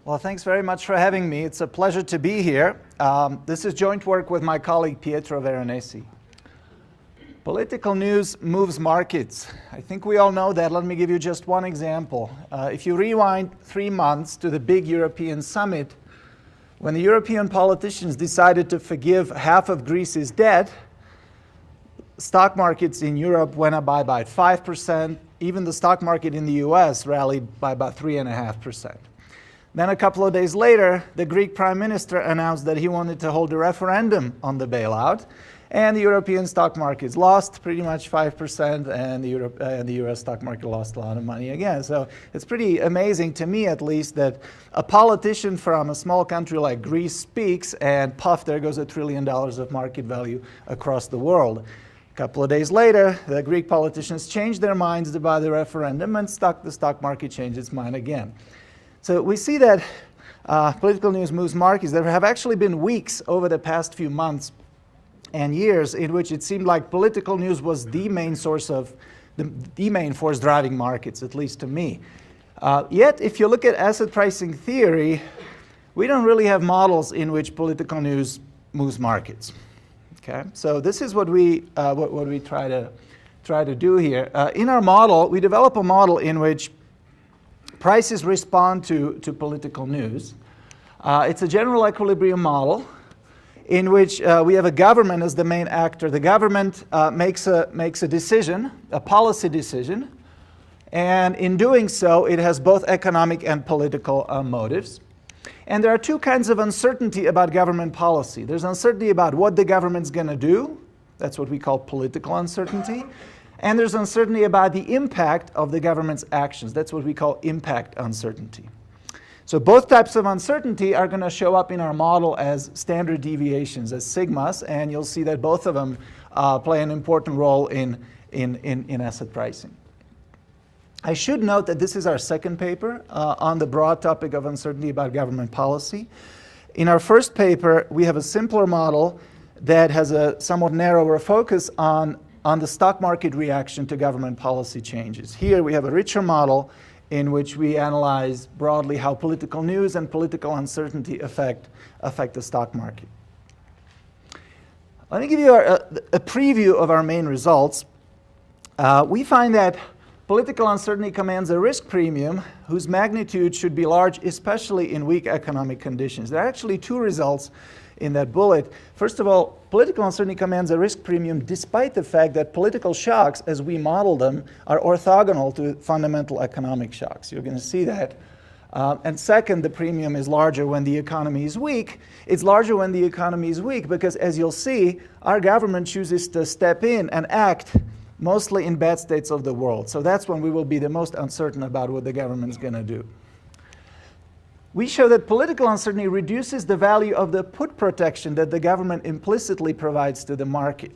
Well, thanks very much for having me. It's a pleasure to be here. This is joint work with my colleague Pietro Veronesi. Political news moves markets. I think we all know that. Let me give you just one example. If you rewind 3 months to the big European summit, when the European politicians decided to forgive half of Greece's debt, stock markets in Europe went up by about 5%. Even the stock market in the US rallied by about 3.5%. Then a couple of days later, the Greek Prime Minister announced that he wanted to hold a referendum on the bailout, and the European stock markets lost pretty much 5%, and the US stock market lost a lot of money again. So it's pretty amazing, to me at least, that a politician from a small country like Greece speaks, and puff, there goes $1 trillion of market value across the world. A couple of days later, the Greek politicians changed their minds about the referendum, and the stock market changed its mind again. So we see that political news moves markets. There have actually been weeks over the past few months and years in which it seemed like political news was the main source of the main force driving markets, at least to me. Yet, if you look at asset pricing theory, we don't really have models in which political news moves markets. Okay, so this is what we try to do here. In our model, we develop a model in which prices respond to political news. It's a general equilibrium model in which we have a government as the main actor. The government makes a decision, a policy decision, and in doing so, it has both economic and political motives. And there are two kinds of uncertainty about government policy. There's uncertainty about what the government's going to do. That's what we call political uncertainty. And there's uncertainty about the impact of the government's actions. That's what we call impact uncertainty. So both types of uncertainty are going to show up in our model as standard deviations, as sigmas, and you'll see that both of them play an important role in asset pricing. I should note that this is our second paper on the broad topic of uncertainty about government policy. In our first paper, we have a simpler model that has a somewhat narrower focus on the stock market reaction to government policy changes. Here we have a richer model in which we analyze broadly how political news and political uncertainty affect the stock market. Let me give you a preview of our main results. We find that political uncertainty commands a risk premium whose magnitude should be large, especially in weak economic conditions. There are actually two results in that bullet. First of all, political uncertainty commands a risk premium despite the fact that political shocks, as we model them, are orthogonal to fundamental economic shocks. You're going to see that. And second, the premium is larger when the economy is weak. It's larger when the economy is weak because, as you'll see, our government chooses to step in and act mostly in bad states of the world. So that's when we will be the most uncertain about what the government's going to do. We show that political uncertainty reduces the value of the put protection that the government implicitly provides to the market.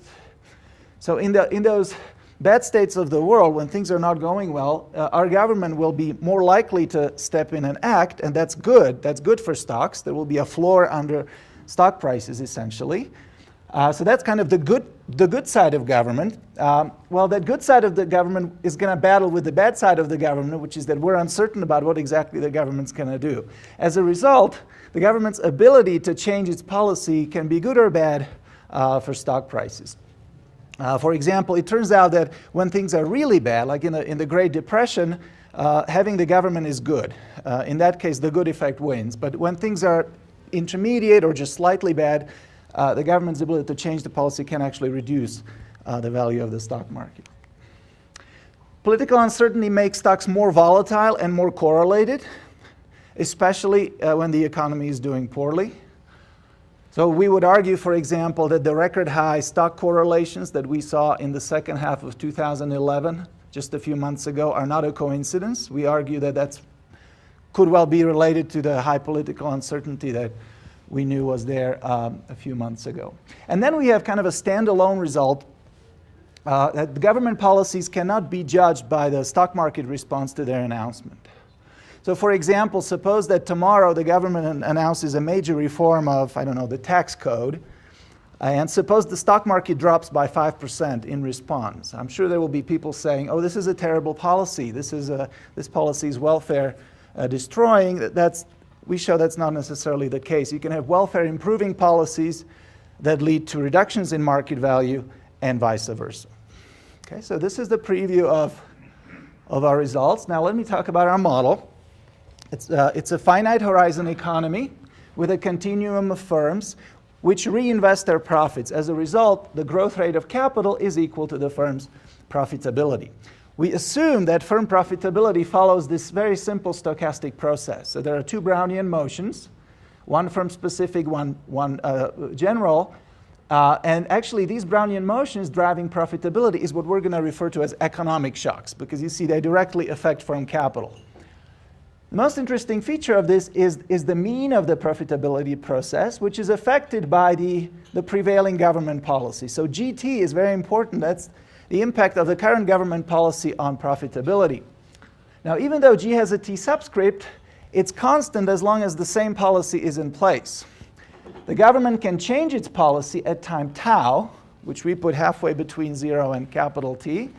So in those bad states of the world, when things are not going well, our government will be more likely to step in and act, and that's good. That's good for stocks. There will be a floor under stock prices, essentially. So that's kind of the good side of government. Well, that good side of the government is going to battle with the bad side of the government, which is that we're uncertain about what exactly the government's going to do. As a result, the government's ability to change its policy can be good or bad for stock prices. For example, it turns out that when things are really bad, like in the Great Depression, having the government is good. In that case, the good effect wins. But when things are intermediate or just slightly bad, the government's ability to change the policy can actually reduce the value of the stock market. Political uncertainty makes stocks more volatile and more correlated, especially when the economy is doing poorly. So we would argue, for example, that the record high stock correlations that we saw in the second half of 2011, just a few months ago, are not a coincidence. We argue that could well be related to the high political uncertainty that we knew was there a few months ago. And then we have kind of a standalone result that government policies cannot be judged by the stock market response to their announcement. So for example, suppose that tomorrow the government announces a major reform of, I don't know, the tax code, and suppose the stock market drops by 5% in response. I'm sure there will be people saying, oh, this is a terrible policy. This policy is welfare destroying. That's we show that's not necessarily the case. You can have welfare improving policies that lead to reductions in market value and vice versa. Okay, so this is the preview of our results. Now let me talk about our model. It's a finite horizon economy with a continuum of firms which reinvest their profits. As a result, the growth rate of capital is equal to the firm's profitability. We assume that firm profitability follows this very simple stochastic process. So there are two Brownian motions, one firm-specific, one general. And actually, these Brownian motions driving profitability is what we're going to refer to as economic shocks, because you see they directly affect firm capital. The most interesting feature of this is the mean of the profitability process, which is affected by the prevailing government policy. So GT is very important. That's the impact of the current government policy on profitability. Now, even though G has a T subscript, it's constant as long as the same policy is in place. The government can change its policy at time tau, which we put halfway between 0 and capital T.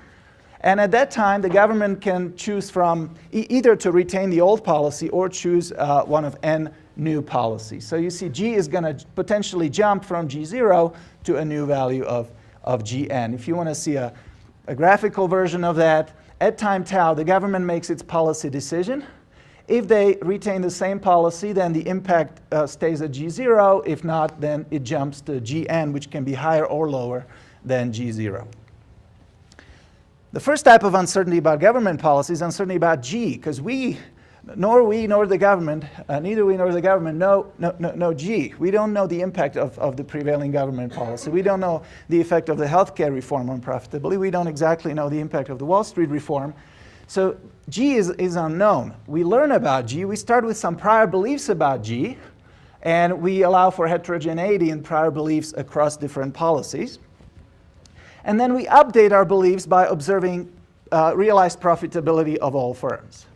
And at that time, the government can choose from either to retain the old policy or choose one of n new policies. So you see G is going to potentially jump from G0 to a new value of Gn. If you want to see a graphical version of that, at time tau, the government makes its policy decision. If they retain the same policy, then the impact stays at G0. If not, then it jumps to Gn, which can be higher or lower than G0. The first type of uncertainty about government policy is uncertainty about G, because neither we nor the government know G. We don't know the impact of the prevailing government policy. We don't know the effect of the healthcare reform on profitability. We don't exactly know the impact of the Wall Street reform. So G is unknown. We learn about G. We start with some prior beliefs about G, and we allow for heterogeneity in prior beliefs across different policies. And then we update our beliefs by observing realized profitability of all firms.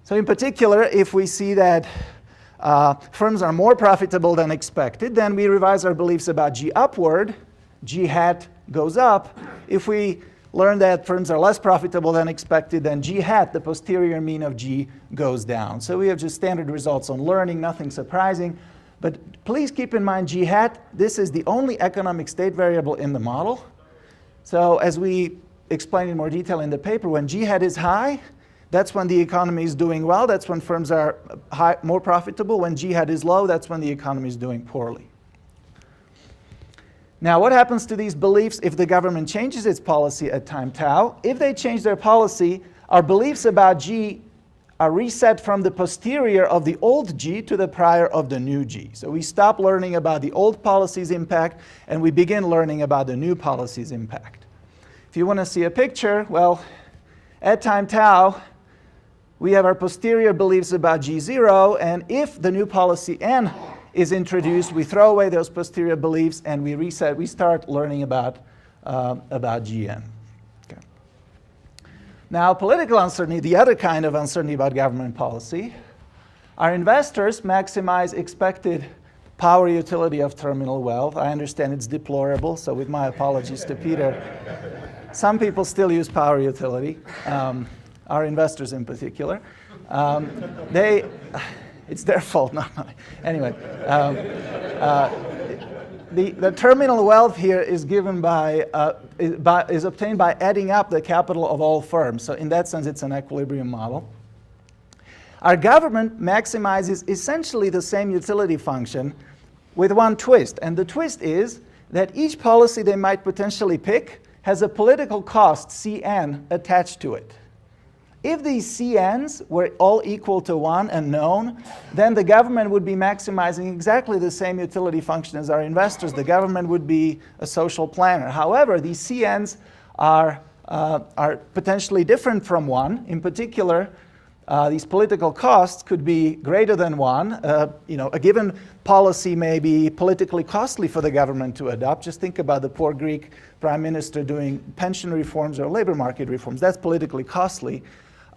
So in particular, if we see that firms are more profitable than expected, then we revise our beliefs about G upward. G hat goes up. If we learn that firms are less profitable than expected, then G hat, the posterior mean of G, goes down. So we have just standard results on learning, nothing surprising. But please keep in mind G hat, this is the only economic state variable in the model. So as we explain in more detail in the paper, when G hat is high, that's when the economy is doing well. That's when firms are more profitable. When G hat is low, that's when the economy is doing poorly. Now, what happens to these beliefs if the government changes its policy at time tau? If they change their policy, our beliefs about G are reset from the posterior of the old G to the prior of the new G. So we stop learning about the old policy's impact, and we begin learning about the new policy's impact. If you want to see a picture, well, at time tau, we have our posterior beliefs about G0, and if the new policy N is introduced, we throw away those posterior beliefs and we start learning about Gn. Okay. Now, political uncertainty, the other kind of uncertainty about government policy. Our investors maximize expected power utility of terminal wealth. I understand it's deplorable, so with my apologies to Peter, some people still use power utility. Our investors in particular. It's their fault, not mine. Anyway, the terminal wealth here is given is obtained by adding up the capital of all firms. So in that sense, it's an equilibrium model. Our government maximizes essentially the same utility function with one twist. And the twist is that each policy they might potentially pick has a political cost, Cn, attached to it. If these Cn's were all equal to 1 and known, then the government would be maximizing exactly the same utility function as our investors. The government would be a social planner. However, these Cn's are potentially different from 1. In particular, these political costs could be greater than 1. A given policy may be politically costly for the government to adopt. Just think about the poor Greek prime minister doing pension reforms or labor market reforms. That's politically costly.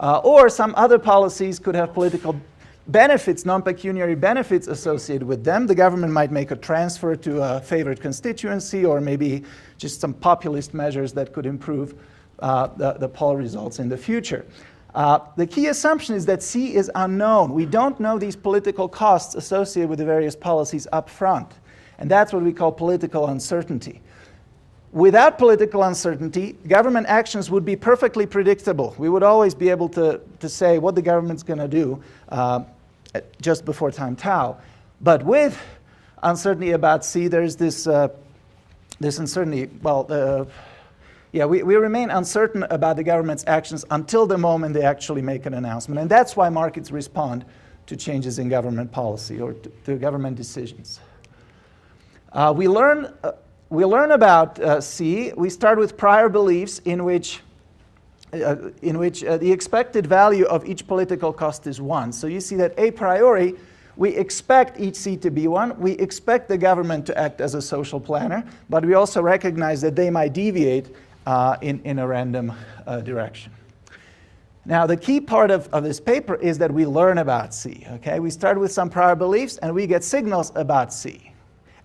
Or some other policies could have political benefits, non-pecuniary benefits associated with them. The government might make a transfer to a favored constituency, or maybe just some populist measures that could improve the poll results in the future. The key assumption is that C is unknown. We don't know these political costs associated with the various policies up front. And that's what we call political uncertainty. Without political uncertainty, government actions would be perfectly predictable. We would always be able to say what the government's going to do just before time tau. But with uncertainty about C, there's this uncertainty. Well, we remain uncertain about the government's actions until the moment they actually make an announcement. And that's why markets respond to changes in government policy or to government decisions. We learn about C. We start with prior beliefs in which the expected value of each political cost is 1. So you see that a priori, we expect each C to be 1. We expect the government to act as a social planner, but we also recognize that they might deviate in a random direction. Now, the key part of this paper is that we learn about C. Okay? We start with some prior beliefs, and we get signals about C.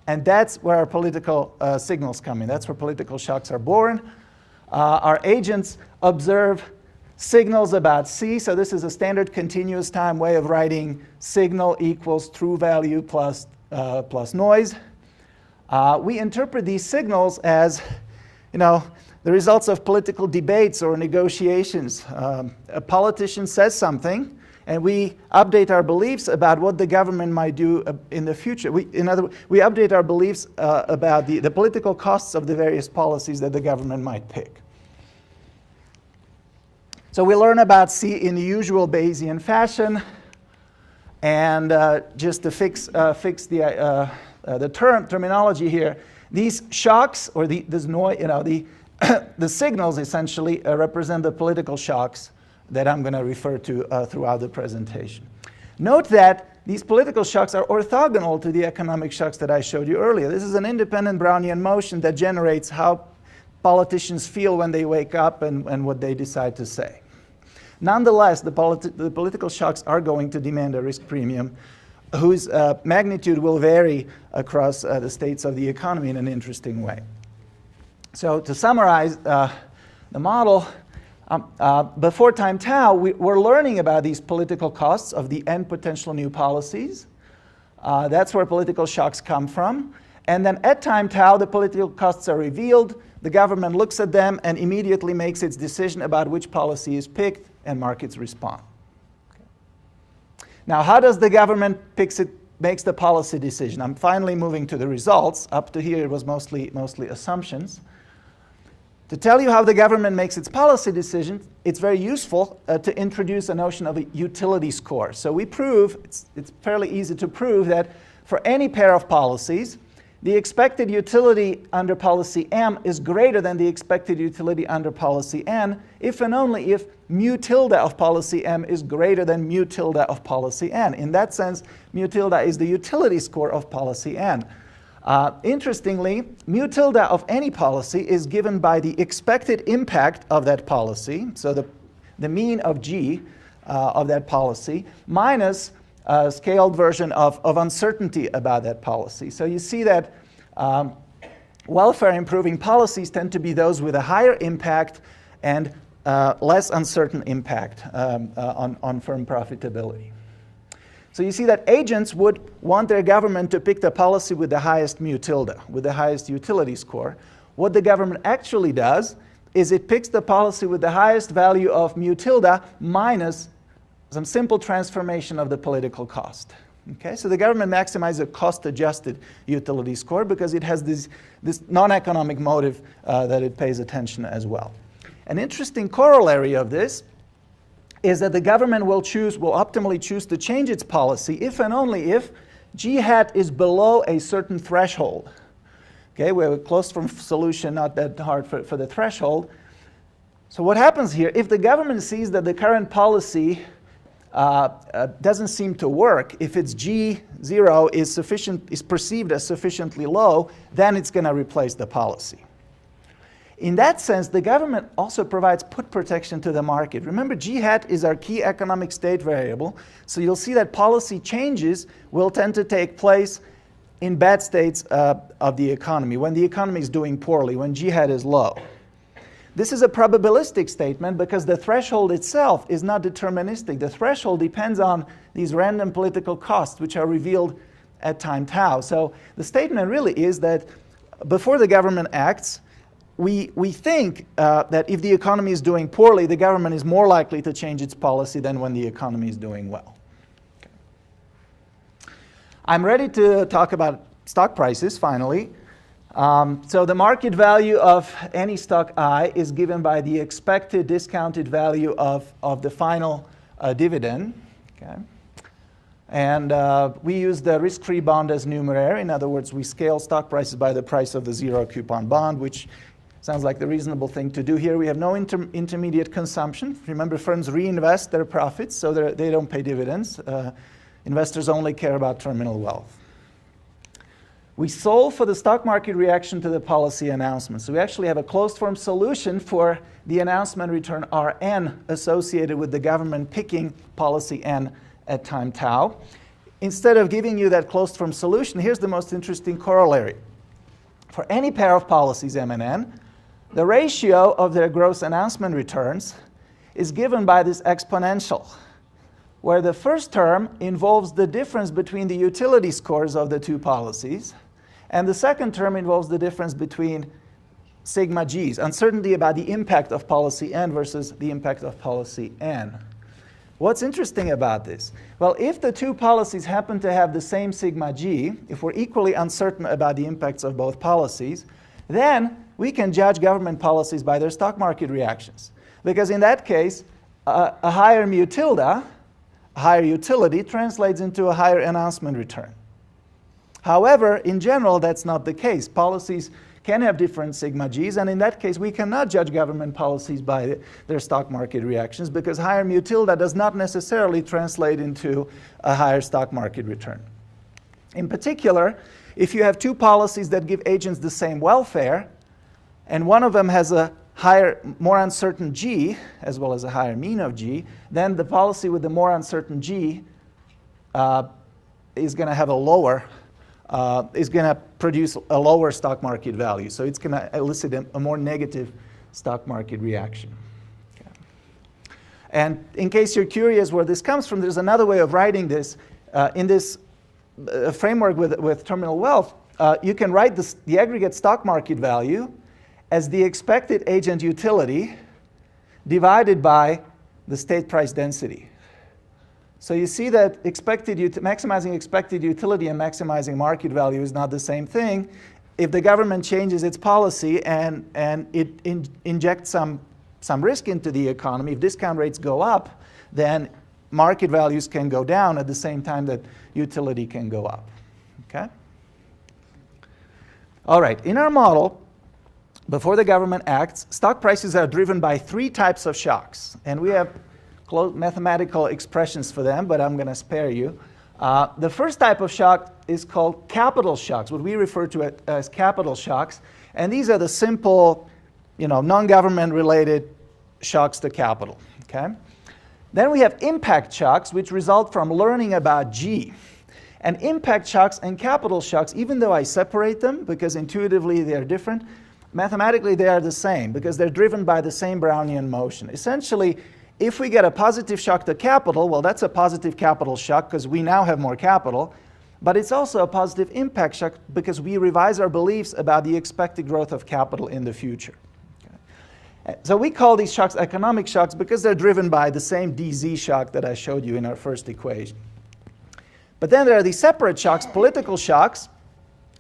And that's where our political signals come in. That's where political shocks are born. Our agents observe signals about C. So this is a standard continuous time way of writing signal equals true value plus noise. We interpret these signals as, the results of political debates or negotiations. A politician says something, and we update our beliefs about what the government might do in the future. In other words, we update our beliefs about the political costs of the various policies that the government might pick. So we learn about C in the usual Bayesian fashion, and just to fix the terminology here, these shocks or this noise, the signals essentially represent the political shocks that I'm going to refer to throughout the presentation. Note that these political shocks are orthogonal to the economic shocks that I showed you earlier. This is an independent Brownian motion that generates how politicians feel when they wake up and what they decide to say. Nonetheless, the political shocks are going to demand a risk premium whose magnitude will vary across the states of the economy in an interesting way. So to summarize the model, before time tau, we're learning about these political costs of the n potential new policies. That's where political shocks come from. And then at time tau, the political costs are revealed. The government looks at them and immediately makes its decision about which policy is picked, and markets respond. Okay. Now, how does the government makes the policy decision? I'm finally moving to the results. Up to here, it was mostly assumptions. To tell you how the government makes its policy decision, it's very useful to introduce a notion of a utility score. So we prove, it's fairly easy to prove that for any pair of policies, the expected utility under policy M is greater than the expected utility under policy N if and only if mu tilde of policy M is greater than mu tilde of policy N. In that sense, mu tilde is the utility score of policy N. Interestingly, mu tilde of any policy is given by the expected impact of that policy, so the mean of G of that policy, minus a scaled version of uncertainty about that policy. So you see that welfare improving policies tend to be those with a higher impact and less uncertain impact on firm profitability. So you see that agents would want their government to pick the policy with the highest mu tilde, with the highest utility score. What the government actually does is it picks the policy with the highest value of mu tilde minus some simple transformation of the political cost. Okay, so the government maximizes a cost-adjusted utility score because it has this non-economic motive that it pays attention as well. An interesting corollary of this is that the government will optimally choose to change its policy if and only if G hat is below a certain threshold. Okay, we have a closed form solution, not that hard for the threshold. So what happens here, if the government sees that the current policy doesn't seem to work, if its G0 is perceived as sufficiently low, then it's going to replace the policy. In that sense, the government also provides put protection to the market. Remember, G hat is our key economic state variable, so you'll see that policy changes will tend to take place in bad states of the economy, when the economy is doing poorly, when G hat is low. This is a probabilistic statement because the threshold itself is not deterministic. The threshold depends on these random political costs which are revealed at time tau. So the statement really is that before the government acts, we think that if the economy is doing poorly, the government is more likely to change its policy than when the economy is doing well. Okay. I'm ready to talk about stock prices finally. So the market value of any stock I is given by the expected discounted value of the final dividend. Okay. And we use the risk-free bond as numeraire. In other words, we scale stock prices by the price of the zero coupon bond, which sounds like the reasonable thing to do here. We have no intermediate consumption. Remember, firms reinvest their profits, so they don't pay dividends. Investors only care about terminal wealth. We solve for the stock market reaction to the policy announcement. So we actually have a closed-form solution for the announcement return Rn associated with the government picking policy N at time tau. Instead of giving you that closed-form solution, here's the most interesting corollary. For any pair of policies M and N, the ratio of their gross announcement returns is given by this exponential, where the first term involves the difference between the utility scores of the two policies, and the second term involves the difference between sigma g's, uncertainty about the impact of policy N versus the impact of policy N. What's interesting about this? Well, if the two policies happen to have the same sigma g, if we're equally uncertain about the impacts of both policies, then we can judge government policies by their stock market reactions. Because in that case, a higher mu tilde, a higher utility, translates into a higher announcement return. However, in general, that's not the case. Policies can have different sigma g's, and in that case, we cannot judge government policies by their stock market reactions because higher mu tilde does not necessarily translate into a higher stock market return. In particular, if you have two policies that give agents the same welfare, and one of them has a higher, more uncertain G, as well as a higher mean of G, then the policy with the more uncertain G is going to have a lower, is going to produce a lower stock market value. So it's going to elicit a more negative stock market reaction. Okay. And in case you're curious where this comes from, there's another way of writing this. In this framework with terminal wealth, you can write the aggregate stock market value as the expected agent utility divided by the state price density. So you see that maximizing expected utility and maximizing market value is not the same thing. If the government changes its policy and it injects some risk into the economy, if discount rates go up, then market values can go down at the same time that utility can go up. Okay? All right, in our model, before the government acts, stock prices are driven by three types of shocks. And we have mathematical expressions for them, but I'm going to spare you. The first type of shock is called capital shocks, what we refer to as capital shocks. And these are the simple, non-government related shocks to capital. Okay? Then we have impact shocks, which result from learning about G. And impact shocks and capital shocks, even though I separate them because intuitively they're different, mathematically they are the same because they're driven by the same Brownian motion. Essentially, if we get a positive shock to capital, well, that's a positive capital shock because we now have more capital, but it's also a positive impact shock because we revise our beliefs about the expected growth of capital in the future. Okay. So we call these shocks economic shocks because they're driven by the same DZ shock that I showed you in our first equation. But then there are these separate shocks, political shocks,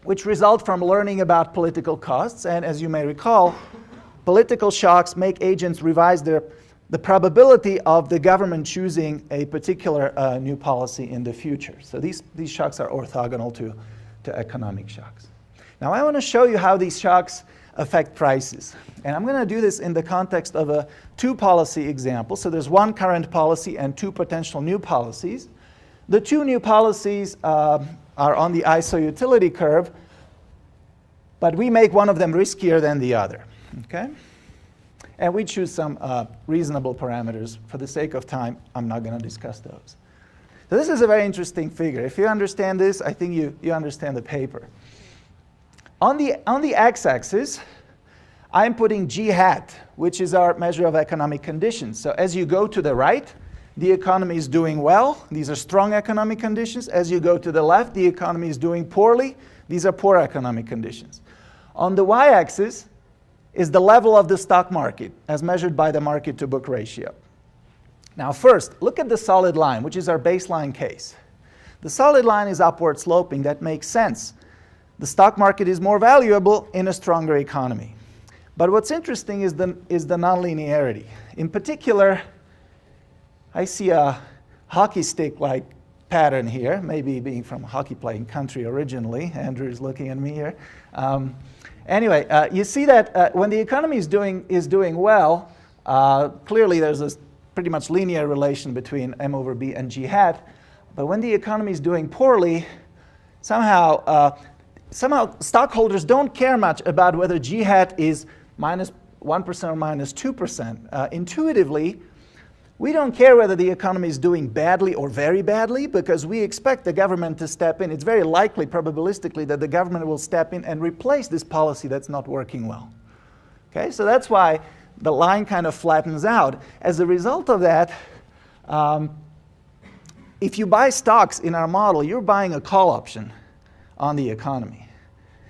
which result from learning about political costs. And as you may recall, political shocks make agents revise the probability of the government choosing a particular new policy in the future. So these shocks are orthogonal to economic shocks. Now I want to show you how these shocks affect prices. And I'm going to do this in the context of a two-policy example. So there's one current policy and two potential new policies. The two new policies are on the ISO utility curve, but we make one of them riskier than the other. Okay? And we choose some reasonable parameters. For the sake of time, I'm not going to discuss those. So this is a very interesting figure. If you understand this, I think you understand the paper. On the x-axis, I'm putting G hat, which is our measure of economic conditions. So as you go to the right, the economy is doing well. These are strong economic conditions. As you go to the left, the economy is doing poorly. These are poor economic conditions. On the y-axis is the level of the stock market as measured by the market-to-book ratio. Now first, look at the solid line, which is our baseline case. The solid line is upward sloping. That makes sense. The stock market is more valuable in a stronger economy. But what's interesting is the nonlinearity. In particular, I see a hockey stick-like pattern here, maybe being from a hockey-playing country originally. Andrew is looking at me here. Anyway, you see that when the economy is doing well, clearly there's a pretty much linear relation between M over B and G hat. But when the economy is doing poorly, somehow stockholders don't care much about whether G hat is minus 1% or minus 2%. Intuitively, we don't care whether the economy is doing badly or very badly because we expect the government to step in. It's very likely, probabilistically, that the government will step in and replace this policy that's not working well. Okay, so that's why the line kind of flattens out. As a result of that, if you buy stocks in our model, you're buying a call option on the economy.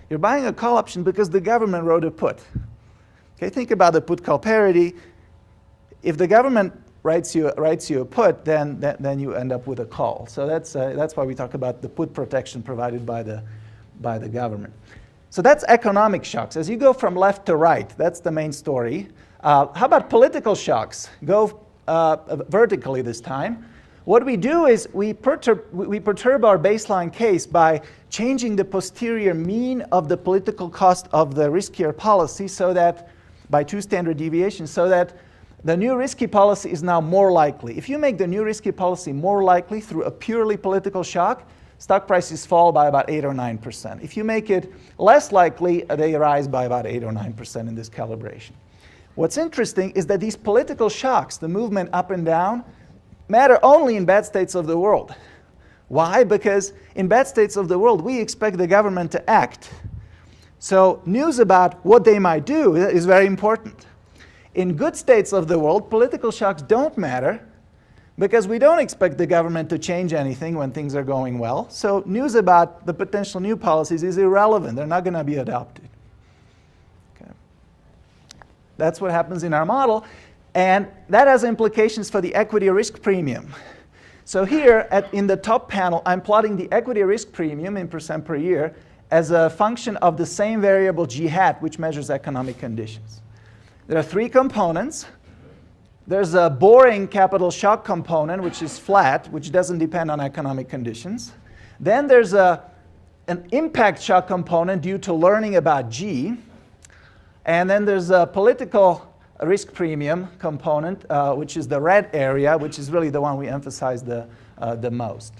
You're buying a call option because the government wrote a put. Okay, think about the put-call parity. If the government writes you a put, then you end up with a call. So that's why we talk about the put protection provided by the government. So that's economic shocks. As you go from left to right, that's the main story. How about political shocks? Go vertically this time. What we do is we perturb our baseline case by changing the posterior mean of the political cost of the riskier policy so that, by 2 standard deviations, so that the new risky policy is now more likely. If you make the new risky policy more likely through a purely political shock, stock prices fall by about 8 or 9%. If you make it less likely, they rise by about 8 or 9% in this calibration. What's interesting is that these political shocks, the movement up and down, matter only in bad states of the world. Why? Because in bad states of the world, we expect the government to act. So news about what they might do is very important. In good states of the world, political shocks don't matter because we don't expect the government to change anything when things are going well. So news about the potential new policies is irrelevant. They're not going to be adopted. Okay. That's what happens in our model. And that has implications for the equity risk premium. So here in the top panel, I'm plotting the equity risk premium in percent per year as a function of the same variable G hat, which measures economic conditions. There are 3 components. There's a boring capital shock component, which is flat, which doesn't depend on economic conditions. Then there's an impact shock component due to learning about G. And then there's a political risk premium component, which is the red area, which is really the one we emphasize the most.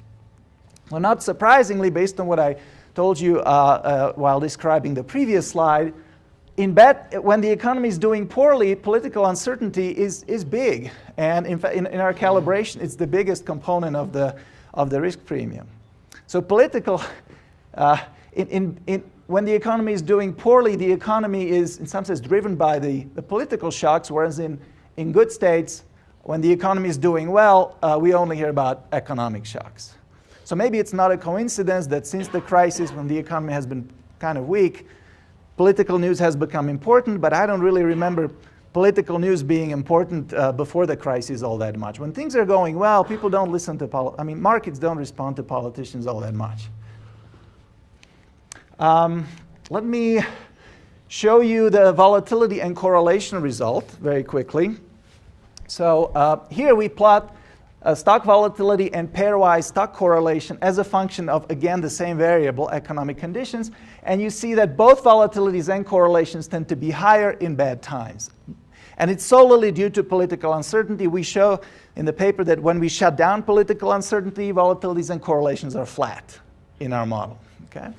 Well, not surprisingly, based on what I told you while describing the previous slide, when the economy is doing poorly, political uncertainty is big. And in fact, in our calibration, it's the biggest component of the risk premium. So political, when the economy is doing poorly, the economy is in some sense driven by the political shocks, whereas in good states, when the economy is doing well, we only hear about economic shocks. So maybe it's not a coincidence that since the crisis, when the economy has been kind of weak, political news has become important, but I don't really remember political news being important before the crisis all that much. When things are going well, people don't listen to markets don't respond to politicians all that much. Let me show you the volatility and correlation result very quickly. So here we plot stock volatility and pairwise stock correlation as a function of, again, the same variable, economic conditions. And you see that both volatilities and correlations tend to be higher in bad times. And it's solely due to political uncertainty. We show in the paper that when we shut down political uncertainty, volatilities and correlations are flat in our model. Okay?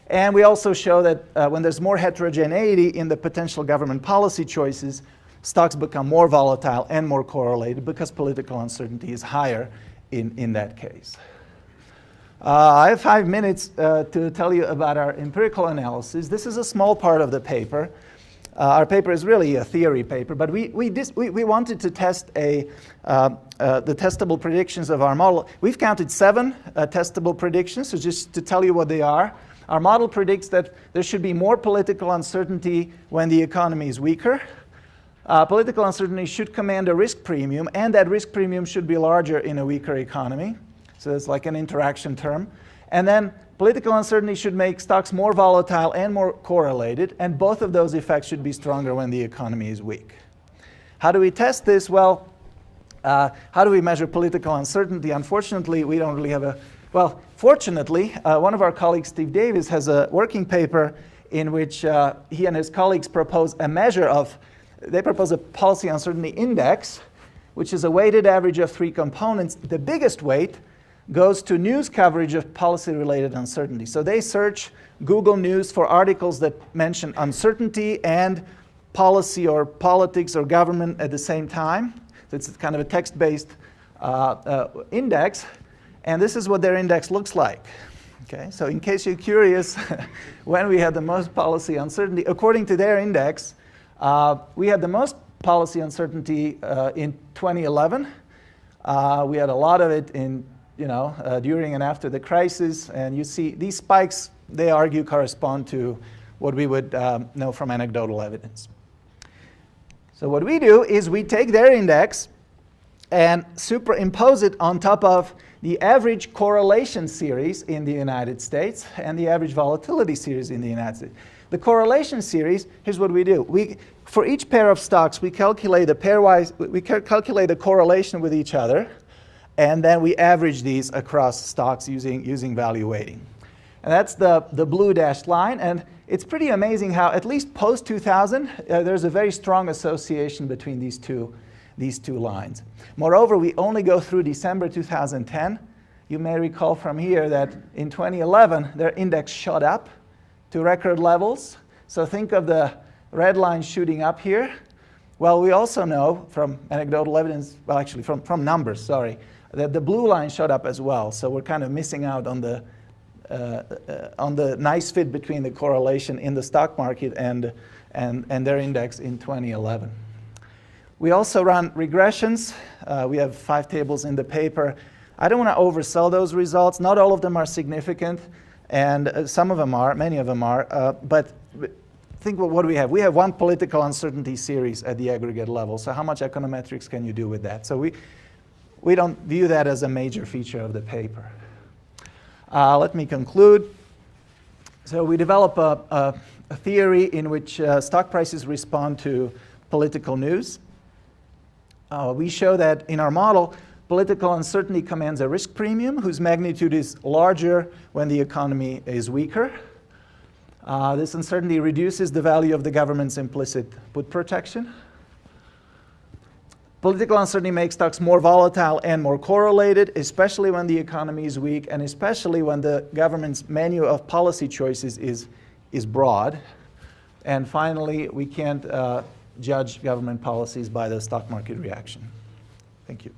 And we also show that when there's more heterogeneity in the potential government policy choices, stocks become more volatile and more correlated because political uncertainty is higher in that case. I have 5 minutes to tell you about our empirical analysis. This is a small part of the paper. Our paper is really a theory paper, but we wanted to test the testable predictions of our model. We've counted 7 testable predictions, so just to tell you what they are. Our model predicts that there should be more political uncertainty when the economy is weaker. Political uncertainty should command a risk premium, and that risk premium should be larger in a weaker economy. So it's like an interaction term. And then political uncertainty should make stocks more volatile and more correlated, and both of those effects should be stronger when the economy is weak. How do we test this? Well, how do we measure political uncertainty? Unfortunately, we don't really have a... Well, fortunately, one of our colleagues, Steve Davis, has a working paper in which he and his colleagues propose a measure of... They propose a policy uncertainty index, which is a weighted average of 3 components. The biggest weight goes to news coverage of policy-related uncertainty. So they search Google News for articles that mention uncertainty and policy or politics or government at the same time. So it's kind of a text-based index. And this is what their index looks like. Okay, so in case you're curious when we had the most policy uncertainty, according to their index, we had the most policy uncertainty in 2011. We had a lot of it in during and after the crisis, and you see these spikes, they argue, correspond to what we would know from anecdotal evidence. So what we do is we take their index and superimpose it on top of the average correlation series in the United States and the average volatility series in the United States. The correlation series, here's what we do. For each pair of stocks, we calculate calculate the correlation with each other, and then we average these across stocks using value weighting. And that's the blue dashed line, and it's pretty amazing how, at least post-2000, there's a very strong association between these two lines. Moreover, we only go through December 2010. You may recall from here that in 2011, their index shot up to record levels. So think of the red line shooting up here. Well, we also know from anecdotal evidence, well, actually from numbers, sorry, that the blue line shot up as well. So we're kind of missing out on the nice fit between the correlation in the stock market and their index in 2011. We also run regressions. We have 5 tables in the paper. I don't want to oversell those results. Not all of them are significant, and some of them are, many of them are. But think what do we have? We have 1 political uncertainty series at the aggregate level. So how much econometrics can you do with that? So we don't view that as a major feature of the paper. Let me conclude. So we develop a theory in which stock prices respond to political news. We show that in our model, political uncertainty commands a risk premium whose magnitude is larger when the economy is weaker. This uncertainty reduces the value of the government's implicit put protection. Political uncertainty makes stocks more volatile and more correlated, especially when the economy is weak and especially when the government's menu of policy choices is broad. And finally, we can't judge government policies by the stock market reaction. Thank you.